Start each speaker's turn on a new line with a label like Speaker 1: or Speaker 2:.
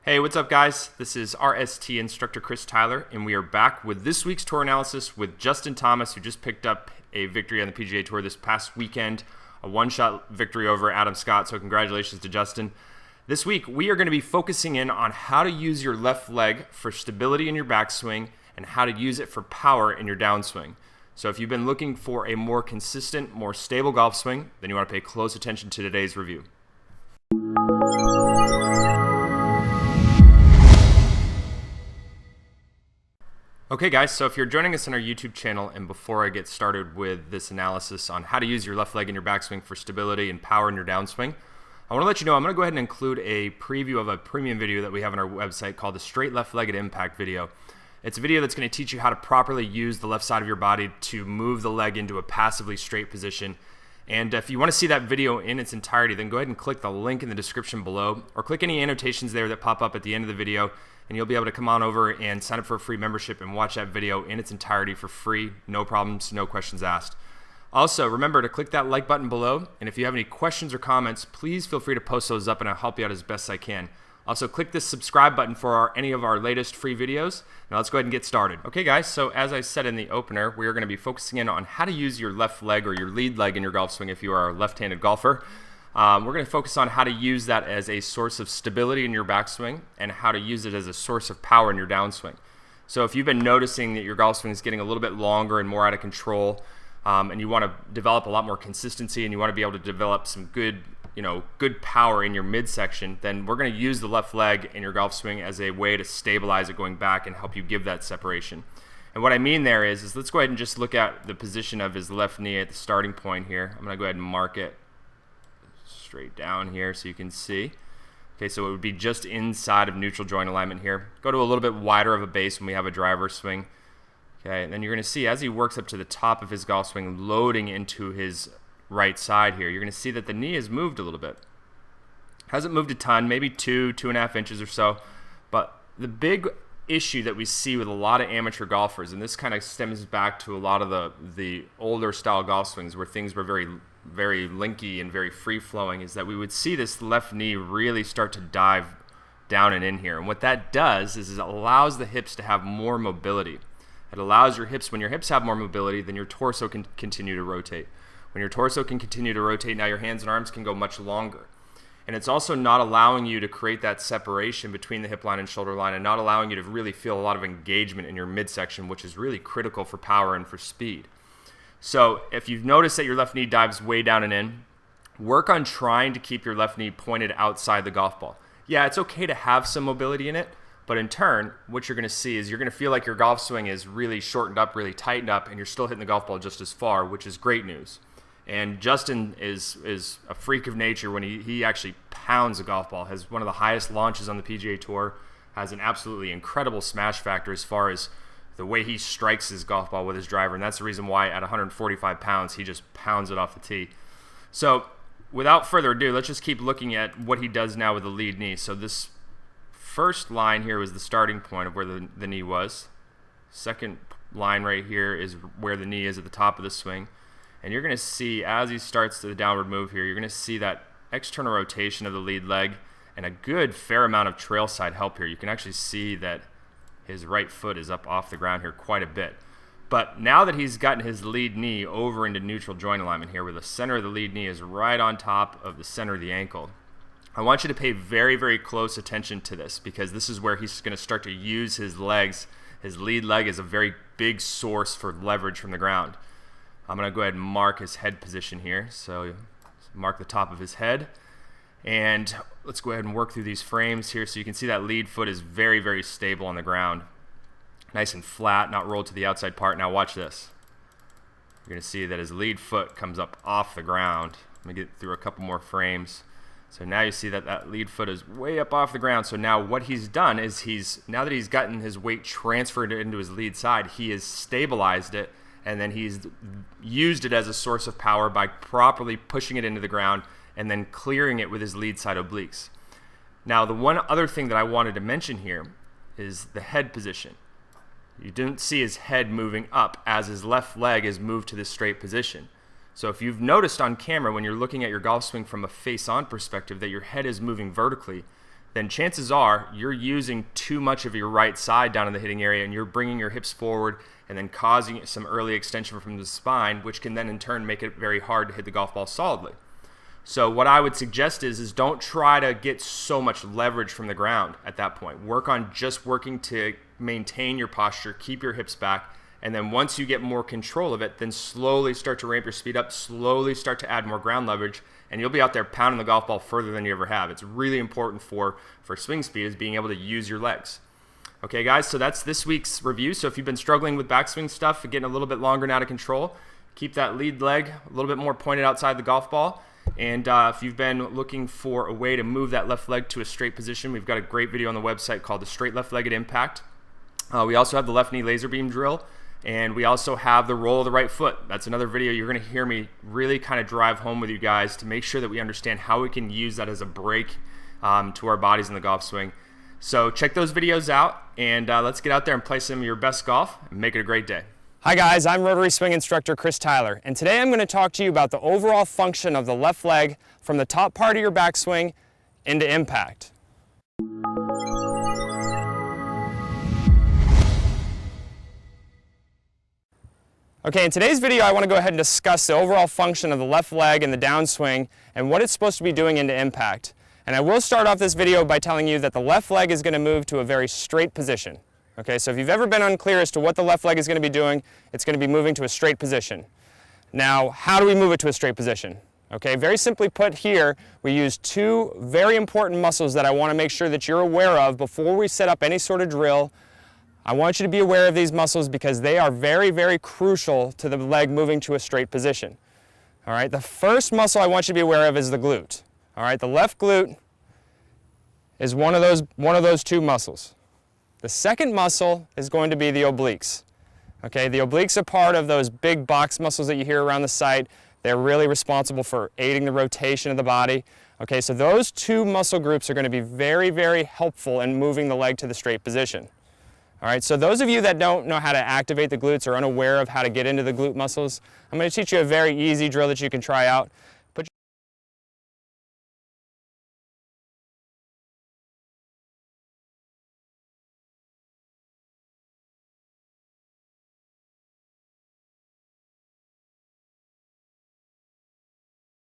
Speaker 1: Hey, what's up guys? This is RST instructor Chris Tyler, and we are back with this week's tour analysis with Justin Thomas, who just picked up a victory on the PGA Tour this past weekend, a one-shot victory over Adam Scott, so congratulations to Justin. This week, we are going to be focusing in on how to use your left leg for stability in your backswing and how to use it for power in your downswing. So if you've been looking for a more consistent, more stable golf swing, then you want to pay close attention to today's review. Okay guys, so if you're joining us on our YouTube channel, and before I get started with this analysis on how to use your left leg in your backswing for stability and power in your downswing, I want to let you know I'm going to go ahead and include a preview of a premium video that we have on our website called the Straight Left-Legged Impact video. It's a video that's going to teach you how to properly use the left side of your body to move the leg into a passively straight position. And if you want to see that video in its entirety, then go ahead and click the link in the description below, or click any annotations there that pop up at the end of the video, and you'll be able to come on over and sign up for a free membership and watch that video in its entirety for free, no problems, no questions asked. Also, remember to click that like button below, and if you have any questions or comments, please feel free to post those up and I'll help you out as best I can. Also, click this subscribe button for any of our latest free videos. Now let's go ahead and get started. Okay guys, so as I said in the opener, we are going to be focusing in on how to use your left leg or your lead leg in your golf swing if you are a left-handed golfer. We're going to focus on how to use that as a source of stability in your backswing and how to use it as a source of power in your downswing. So if you've been noticing that your golf swing is getting a little bit longer and more out of control, and you want to develop a lot more consistency and you want to be able to develop some good power in your midsection, then we're going to use the left leg in your golf swing as a way to stabilize it going back and help you give that separation. And what I mean there is let's go ahead and just look at the position of his left knee at the starting point here. I'm going to go ahead and mark it straight down here so you can see. Okay, so it would be just inside of neutral joint alignment here. Go to a little bit wider of a base when we have a driver swing. Okay, and then you're going to see as he works up to the top of his golf swing, loading into his right side here, you're going to see that the knee has moved a little bit. Hasn't moved a ton, maybe 2.5 inches or so. But the big issue that we see with a lot of amateur golfers, and this kind of stems back to a lot of the older style golf swings where things were very linky and very free-flowing, is that we would see this left knee really start to dive down and in here. And what that does is it allows the hips to have more mobility. It allows your hips, when your hips have more mobility, then your torso can continue to rotate. When your torso can continue to rotate, now your hands and arms can go much longer. And it's also not allowing you to create that separation between the hip line and shoulder line, and not allowing you to really feel a lot of engagement in your midsection, which is really critical for power and for speed. So if you've noticed that your left knee dives way down and in, work on trying to keep your left knee pointed outside the golf ball. Yeah, it's okay to have some mobility in it, but in turn, what you're going to see is you're going to feel like your golf swing is really shortened up, really tightened up, and you're still hitting the golf ball just as far, which is great news. And Justin is a freak of nature when he actually pounds a golf ball, has one of the highest launches on the PGA Tour, has an absolutely incredible smash factor as far as the way he strikes his golf ball with his driver, and that's the reason why at 145 pounds he just pounds it off the tee. So without further ado, let's just keep looking at what he does now with the lead knee. So this first line here was the starting point of where the knee was. Second line right here is where the knee is at the top of the swing. And you're going to see as he starts the downward move here, you're going to see that external rotation of the lead leg and a good fair amount of trail side help here. You can actually see that his right foot is up off the ground here quite a bit. But now that he's gotten his lead knee over into neutral joint alignment here, where the center of the lead knee is right on top of the center of the ankle, I want you to pay very, very close attention to this, because this is where he's going to start to use his legs. His lead leg is a very big source for leverage from the ground. I'm going to go ahead and mark his head position here. So mark the top of his head. And let's go ahead and work through these frames here so you can see that lead foot is very, very stable on the ground. Nice and flat, not rolled to the outside part. Now watch this. You're going to see that his lead foot comes up off the ground. Let me get through a couple more frames. So now you see that that lead foot is way up off the ground. So now what he's done is now that he's gotten his weight transferred into his lead side, he has stabilized it, and then he's used it as a source of power by properly pushing it into the ground and then clearing it with his lead side obliques. Now the one other thing that I wanted to mention here is the head position. You didn't see his head moving up as his left leg is moved to this straight position. So if you've noticed on camera when you're looking at your golf swing from a face-on perspective that your head is moving vertically, then chances are you're using too much of your right side down in the hitting area, and you're bringing your hips forward and then causing some early extension from the spine, which can then in turn make it very hard to hit the golf ball solidly. So what I would suggest is don't try to get so much leverage from the ground at that point. Work on just working to maintain your posture, keep your hips back, and then once you get more control of it, then slowly start to ramp your speed up, slowly start to add more ground leverage, and you'll be out there pounding the golf ball further than you ever have. It's really important for swing speed is being able to use your legs. Okay, guys, so that's this week's review. So if you've been struggling with backswing stuff, getting a little bit longer and out of control, keep that lead leg a little bit more pointed outside the golf ball. And if you've been looking for a way to move that left leg to a straight position, we've got a great video on the website called the Straight Left-Legged Impact. We also have the left knee laser beam drill, and we also have the roll of the right foot. That's another video you're going to hear me really kind of drive home with you guys to make sure that we understand how we can use that as a break to our bodies in the golf swing. So check those videos out, and let's get out there and play some of your best golf and make it a great day.
Speaker 2: Hi guys, I'm Rotary Swing instructor Chris Tyler, and today I'm going to talk to you about the overall function of the left leg from the top part of your backswing into impact. Okay, in today's video I want to go ahead and discuss the overall function of the left leg in the downswing and what it's supposed to be doing into impact. And I will start off this video by telling you that the left leg is going to move to a very straight position. Okay, so if you've ever been unclear as to what the left leg is going to be doing, it's going to be moving to a straight position. Now, how do we move it to a straight position? Okay, very simply put here, we use two very important muscles that I want to make sure that you're aware of before we set up any sort of drill. I want you to be aware of these muscles because they are very, very crucial to the leg moving to a straight position. All right, the first muscle I want you to be aware of is the glute. All right, the left glute is one of those two muscles. The second muscle is going to be the obliques. Okay, the obliques are part of those big box muscles that you hear around the site. They're really responsible for aiding the rotation of the body. Okay, so those two muscle groups are going to be very, very helpful in moving the leg to the straight position. All right, so those of you that don't know how to activate the glutes or unaware of how to get into the glute muscles, I'm going to teach you a very easy drill that you can try out.